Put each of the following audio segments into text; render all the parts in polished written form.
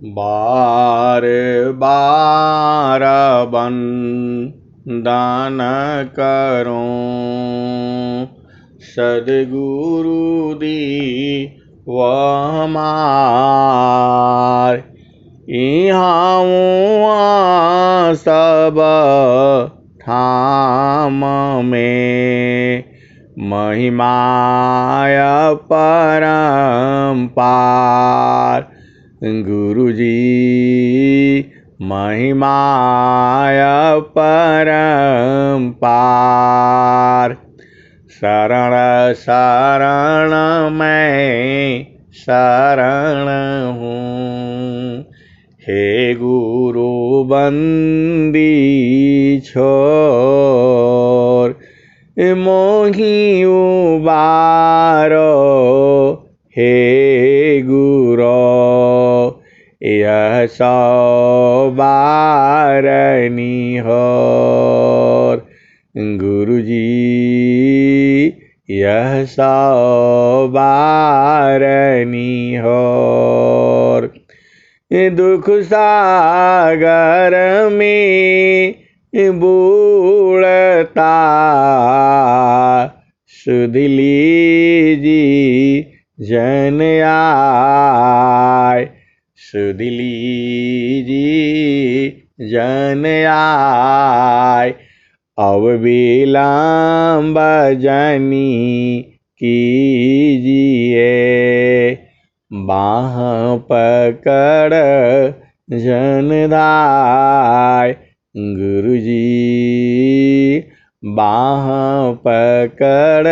बार बार बंदन करो सद्गुरु दी वह हमार। यहाँ सब ठाम में महिमाय परम्पार। गुरुजी महिमाय परम्पार। शरण शरण मैं शरण हूँ, हे गुरु बंदी छोर। मोहि उबारो हे गुरो, यह सौ बारनी होर। गुरुजी यह सौ बारनी होर। दुख सागर में बूढ़ता सुध लीजी जन आय। सुध लीजी जन आय। अब विलम्ब जनी कीजिए, बाह पकड़ जन धाय। गुरुजी बाह पकड़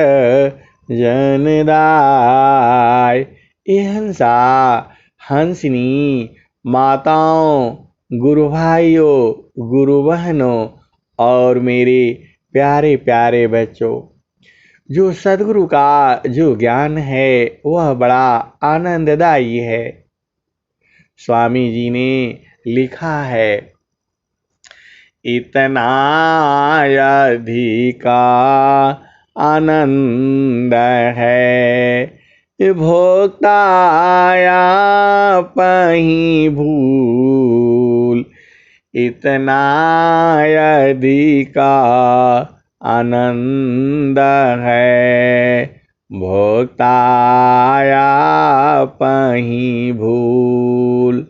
जन दाय। ये हंसा हंसनी माताओं, गुरु भाइयों, गुरु बहनों और मेरे प्यारे प्यारे बच्चों, जो सद्गुरु का जो ज्ञान है वह बड़ा आनंददायी है। स्वामी जी ने लिखा है, इतना अधिका आनंद है भोक्ताया पही भूल। इतना अधिका आनंद है भोक्ताया पही भूल।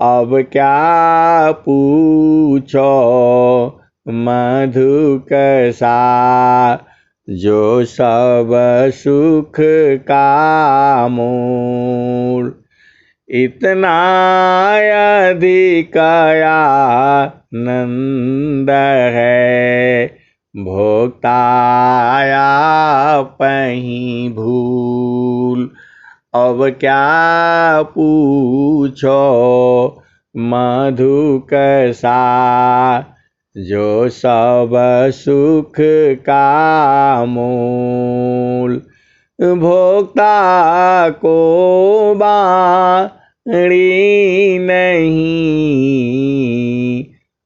अब क्या पूछो मधुक सा, जो सब सुख का मूल। इतना अधिक आनंद है भोक्ताया पही भूल। अब क्या पूछो मधुक सा, जो सब सुख का मूल। भोक्ता को बाणी नहीं,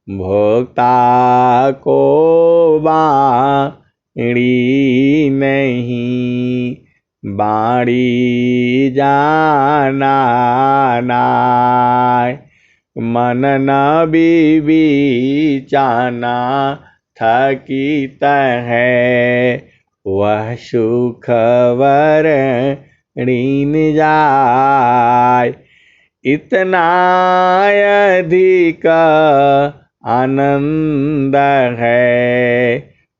भोक्ता को बाणी नहीं। बाड़ी जाना नाय, मन न बीबीचाना थकित है। वह सुख वरणीन जाय। इतना अधिक आनंद है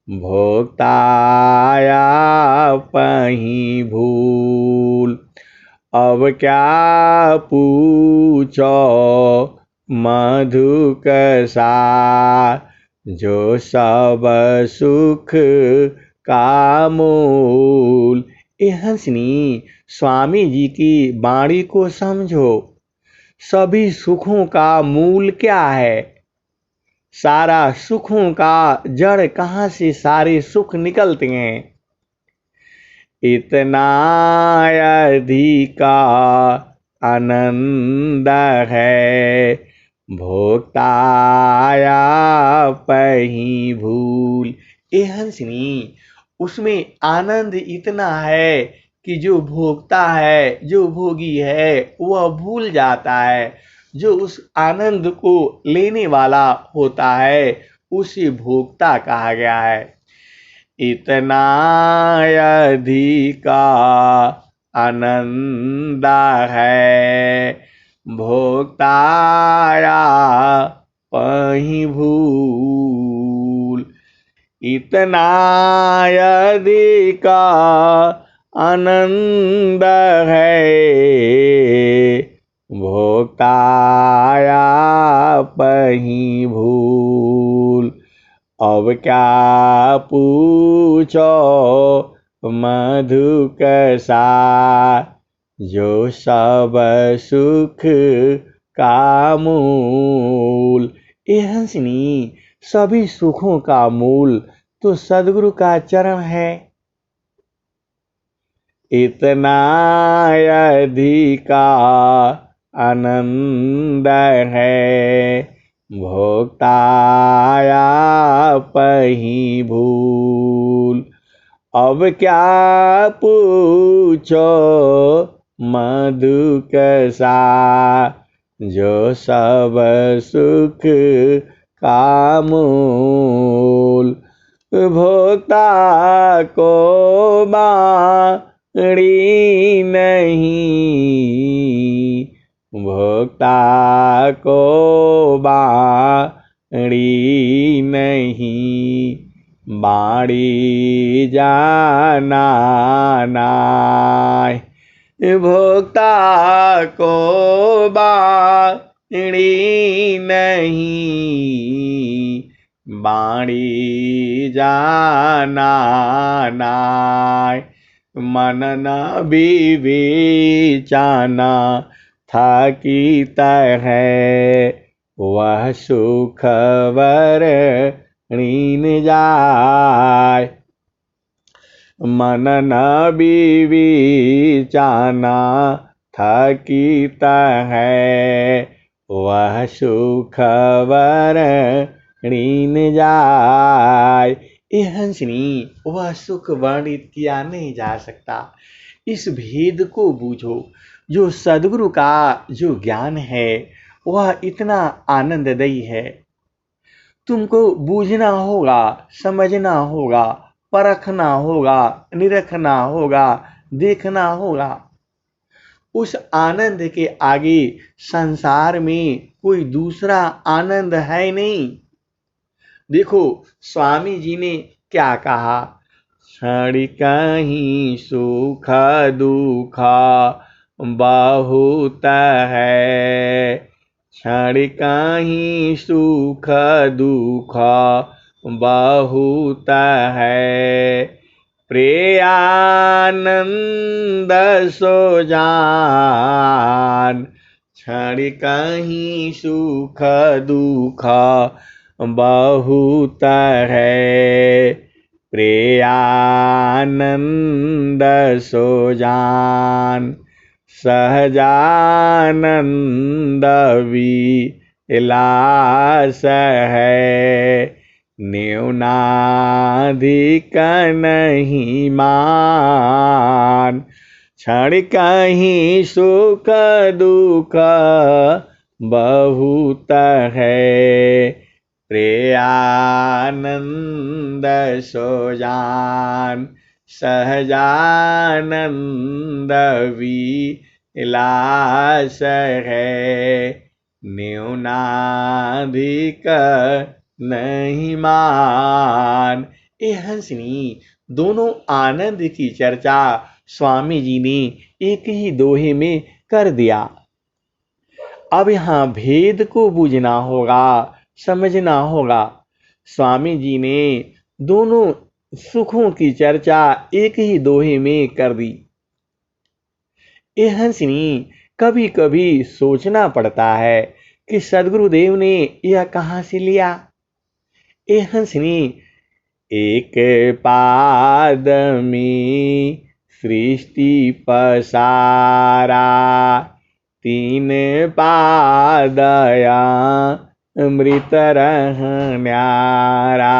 भोक्ताया पही भूल। अब क्या पूछो मधुक सा, जो सब सुख का मूल। ए हंसनी, स्वामी जी की वाणी को समझो। सभी सुखों का मूल क्या है? सारा सुखों का जड़ कहाँ से सारे सुख निकलते हैं? इतना अधिका आनंद है भोक्ताया पही भूल। ए हंसनी, उसमें आनंद इतना है कि जो भोगता है, जो भोगी है, वह भूल जाता है। जो उस आनंद को लेने वाला होता है उसे भोक्ता कहा गया है। इतना अधिका आनंद है भोक्ताया पही भूल। इतना अधिका आनंद है भोक्ताया पही भूल। अब क्या पूछो मधुक सा जो सब सुख का मूल। ए हंसनी, सभी सुखों का मूल तो सदगुरु का चरण है। इतना अधिका आनंद है भोक्ताया पही भूल। अब क्या पूछो मधुक सा जो सब सुख का मूल। भोक्ता को बाड़ी नहीं, भोक्ता को बाड़ी नहीं, बाड़ी जाना नाय। भोक्ता को बाड़ी नहीं, बाड़ी जाना नाय। मन न विवेचना थकित है वह सुख वर ऋण जाय। मन न विवेचना थकित है वह सुख वर ऋण जाय। ए हंसनी, वह सुख वर्णित किया नहीं जा सकता। इस भेद को बूझो। जो सदगुरु का जो ज्ञान है वह इतना आनंददायी है। तुमको बूझना होगा, समझना होगा, परखना होगा, निरखना होगा, देखना होगा। उस आनंद के आगे संसार में कोई दूसरा आनंद है नहीं। देखो स्वामी जी ने क्या कहा, क्षण कहीं सुख दुख बहुत है, क्षण कहीं सुख दुख बहुत है, प्रेयानंद सो जान। क्षण कहीं सुख दुख बहुत है, प्रेयानंद सो जान। सहजानंद विलास है, न्यूनाधिक नहीं मान। क्षण कहीं सुख दुख बहुत है, प्रेयानंद सो जान। सहजानंद विलास है, न्यूनाधिक नहीं मान। ए हंसनी, दोनों आनंद की चर्चा स्वामी जी ने एक ही दोहे में कर दिया। अब यहाँ भेद को बूझना होगा, समझना होगा। स्वामी जी ने दोनों सुखों की चर्चा एक ही दोहे में कर दी। ए हंसनी, कभी कभी सोचना पड़ता है कि सदगुरुदेव ने यह कहाँ से लिया। ए हंसनी, एक पाद में सृष्टि पसारा, तीन पादया अमृत न्यारा।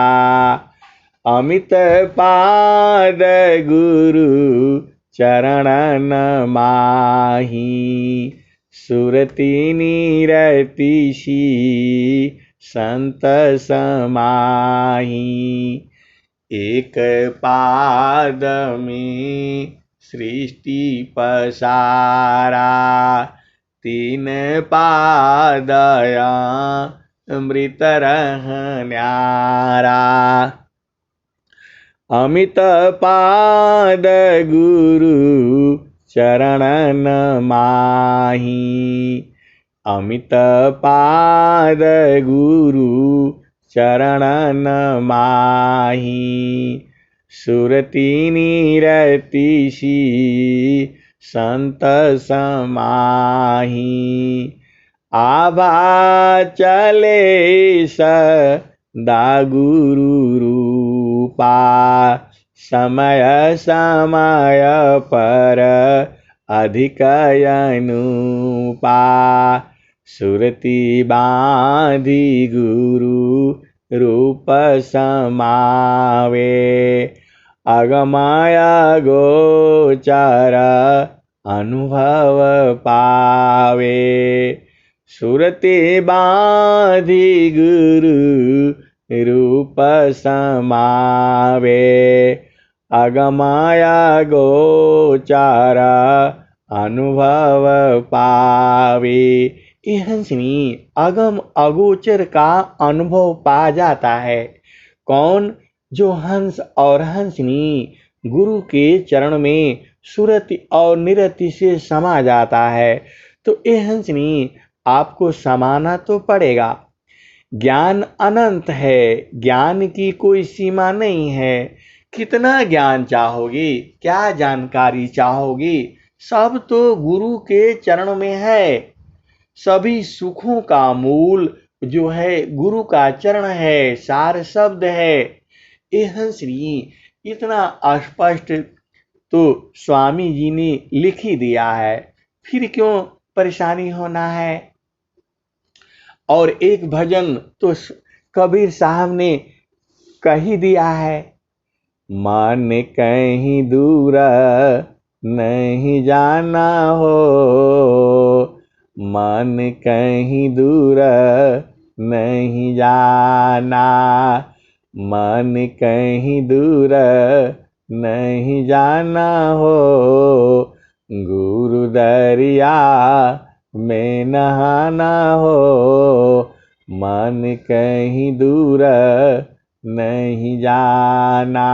अमित पाद गुरु चरणन माही, सुरति निरतिशी संत समाही। एक पाद में सृष्टि पसारा, तीन पादया अमृत रह न्यारा। अमित पाद गुरु चरणन माही। अमित पाद गुरु चरणन माही। सुरति निरतिशी संत समाही। आभा चले सदा गुरु रूपा, समय समय पर अधिक अनुपा। सुरति बांधी गुरु रूप समावे, अगमय गोचर अनुभव पावे। सुरति बांधी गुरु रूप समावे, अगमय गोचर अनुभव पावे। ये हंसनी अगम अगोचर का अनुभव पा जाता है। कौन? जो हंस और हंसनी गुरु के चरण में सुरति और निरति से समा जाता है। तो ये हंसनी आपको समाना तो पड़ेगा। ज्ञान अनंत है, ज्ञान की कोई सीमा नहीं है। कितना ज्ञान चाहोगी, क्या जानकारी चाहोगी, सब तो गुरु के चरण में है। सभी सुखों का मूल जो है गुरु का चरण है, सार शब्द है। ये हंसनी इतना स्पष्ट तो स्वामी जी ने लिख ही दिया है, फिर क्यों परेशानी होना है। और एक भजन तो कबीर साहब ने कह ही दिया है, मन कहीं दूर नहीं जाना हो, मन कहीं दूर नहीं जाना, मन कहीं दूर नहीं जाना हो। गुरु दरिया में नहाना हो, मन कहीं दूर नहीं जाना,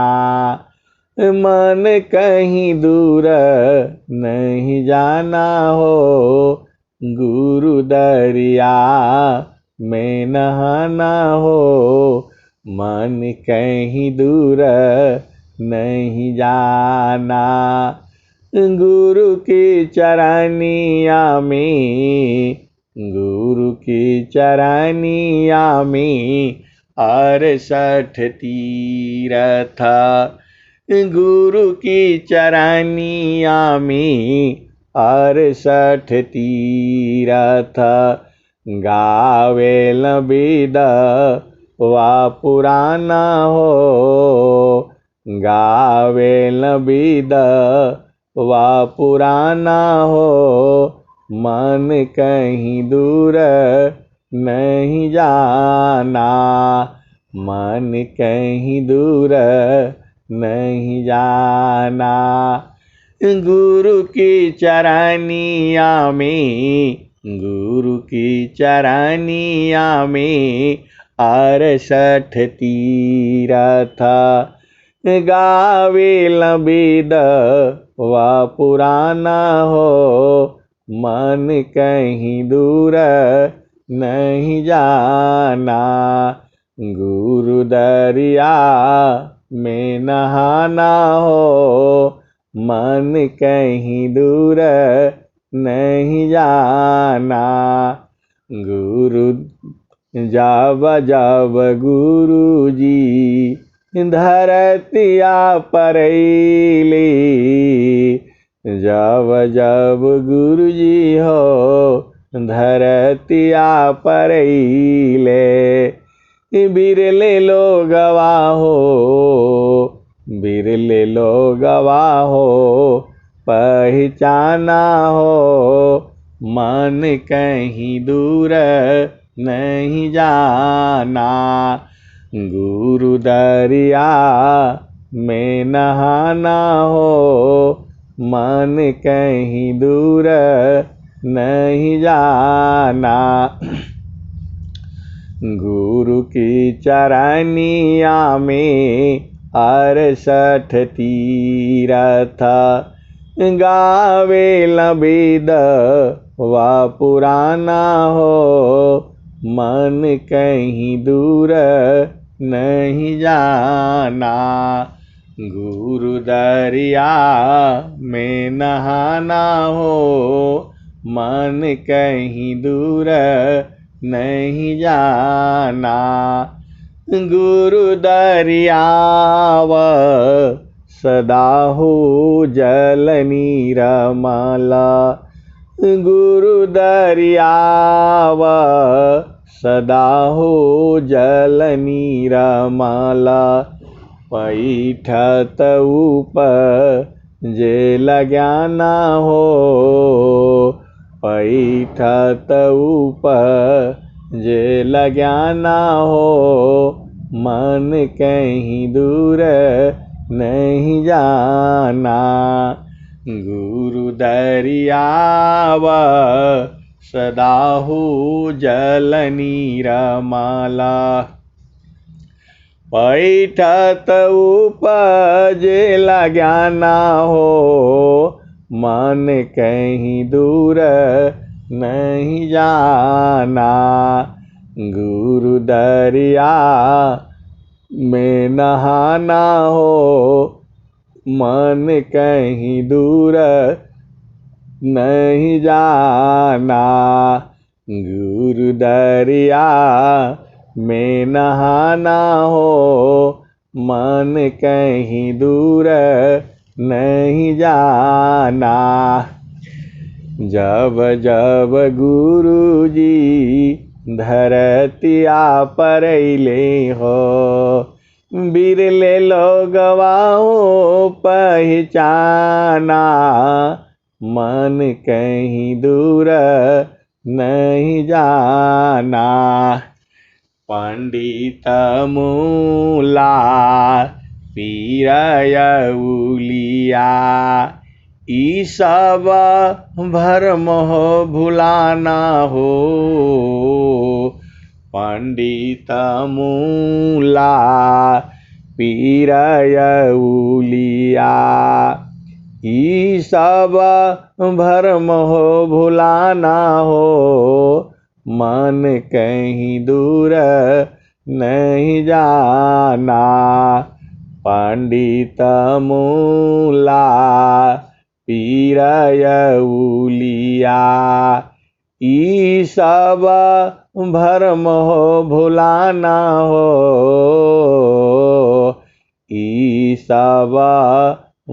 मन कहीं दूर नहीं जाना हो। गुरु दरिया में नहाना हो, मन कहीं दूर नहीं जाना। गुरु की चरनिया में, गुरु की चरनिया में 68 तीरथ। गुरु की चरनिया में 68 तीरथ। गावे लबीद वा पुराना हो, गावे लबीद वा पुराना हो। मन कहीं दूर नहीं जाना, मन कहीं दूर नहीं जाना। गुरु की चरनिया में, गुरु की चरनिया में 68 तीरथ। गावे लबीद वा पुराना हो, मन कहीं दूर नहीं जाना। गुरु दरिया में नहाना हो, मन कहीं दूर नहीं जाना। गुरु जब जब गुरु जी धरतिया परैली, जब जब गुरु जी हो धरतिया परैले। बिरले लोगवा हो, बिरले लोगवा हो पहचाना हो। मन कहीं दूर नहीं जाना। गुरु दरिया में नहाना हो, मन कहीं दूर नहीं जाना। गुरु की चरनिया में 68 तीरथ, गावे लबेद व पुराना हो, मन कहीं दूर नहीं जाना। गुरु दरिया में नहाना हो, मन कहीं दूर नहीं जाना। गुरु दरियाव सदा हो जल निर्मल, गुरु दरियाव सदा हो जल निर्मल। पैठत उपजे ज्ञाना हो, पैठत उपजे ज्ञाना हो, मन कहीं दूर नहीं जाना। गुरु दरियाव सदा हो जल निर्मला। पैठत उपजे ज्ञाना हो, मन कहीं दूर नहीं जाना। गुरु दरिया में नहाना हो, मन कहीं दूर नहीं जाना। गुरु दरिया में नहाना हो, मन कहीं दूर नहीं जाना। जब जब गुरु जी धरतिया पर अइले हो, बिरले लोगवा हो पहचाना, मन कहीं दूर नहीं जाना। पंडित मूला पीरय उलिया, ई सब भरम हो भुलाना हो। पंडित मूला पीरय उलिया, ई सब भरम हो भुलाना हो, मन कहीं दूर नहीं जाना। पंडित मूला पीरय उलिया, ई सब भरम हो भुलाना हो, ई सब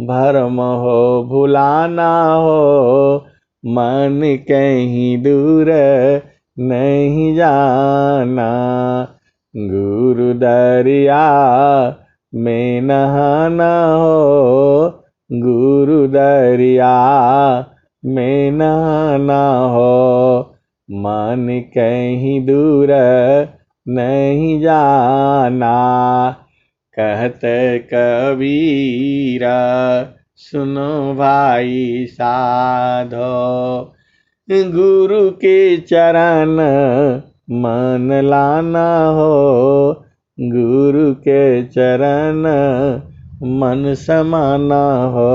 भरम हो भुलाना हो, मन कहीं दूर नहीं जाना। गुरु दरिया में नहाना हो, गुरु दरिया में नहाना हो, मन कहीं दूर नहीं जाना। कहत कबीरा सुनो भाई साधो, गुरु के चरण मन लाना हो, गुरु के चरण मन समाना हो।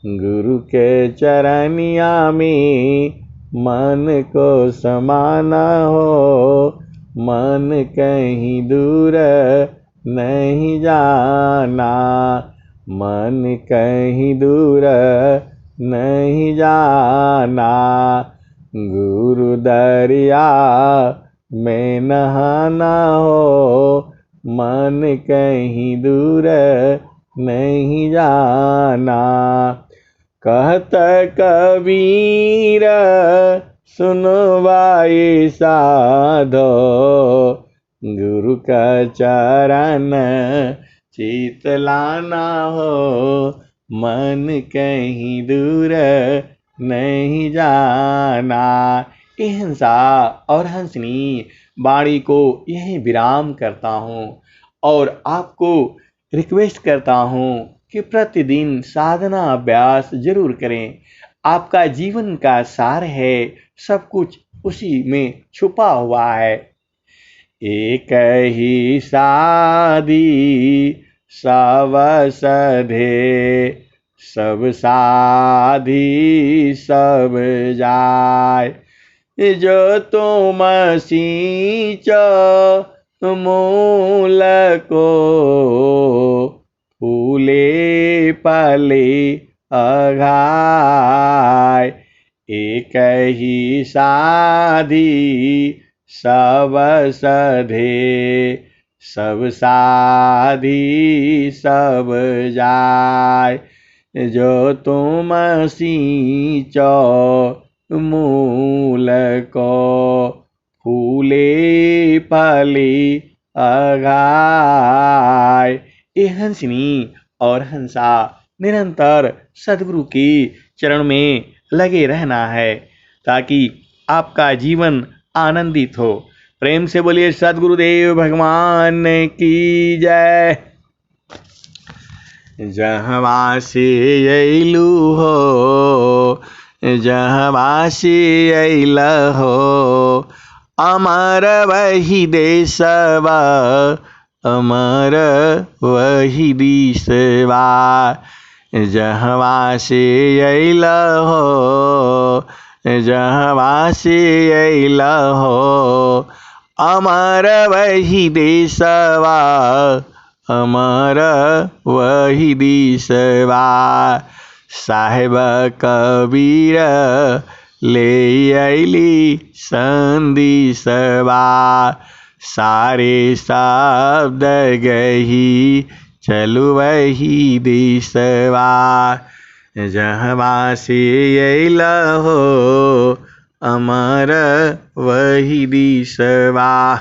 गुरु के चरनिया में मन को समाना हो, मन कहीं दूर नहीं जाना। मन कहीं दूर नहीं जाना। गुरु दरिया में नहाना हो, मन कहीं दूर नहीं जाना। कहत कबीर सुनो भाई साधो, गुरु का चरण चित लाना हो, मन कहीं दूर नहीं जाना। ए हंसा और हंसनी, वाणी को यहीं विराम करता हूँ और आपको रिक्वेस्ट करता हूँ कि प्रतिदिन साधना अभ्यास जरूर करें। आपका जीवन का सार है, सब कुछ उसी में छुपा हुआ है। एक ही साधी सब सधे, सब साधी सब जाय। जो तुम सींचो मूल को, फूले फले अघाय। एक ही साधी सब सधे, सब साधी सब जाय। जो तुम सींचो मूल को, फूले फले अघाय। ये हंसनी और हंसा निरंतर सदगुरु के चरण में लगे रहना है ताकि आपका जीवन आनंदित हो। प्रेम से बोलिए सदगुरुदेव भगवान की जय। जहवा से अइलू हो, जहवा से अइल हो, अमर वही देशवा, अमर वही देशवा। जहवा से अइल हो, जहवा से अइल हो, अमर वही देशवा, अमर वही देशवा। साहेब कबीर ले अइली संदेशवा, सारे शब्द गही चलु वही देशवा। जहवा से अइल हो, अमर वही देशवा।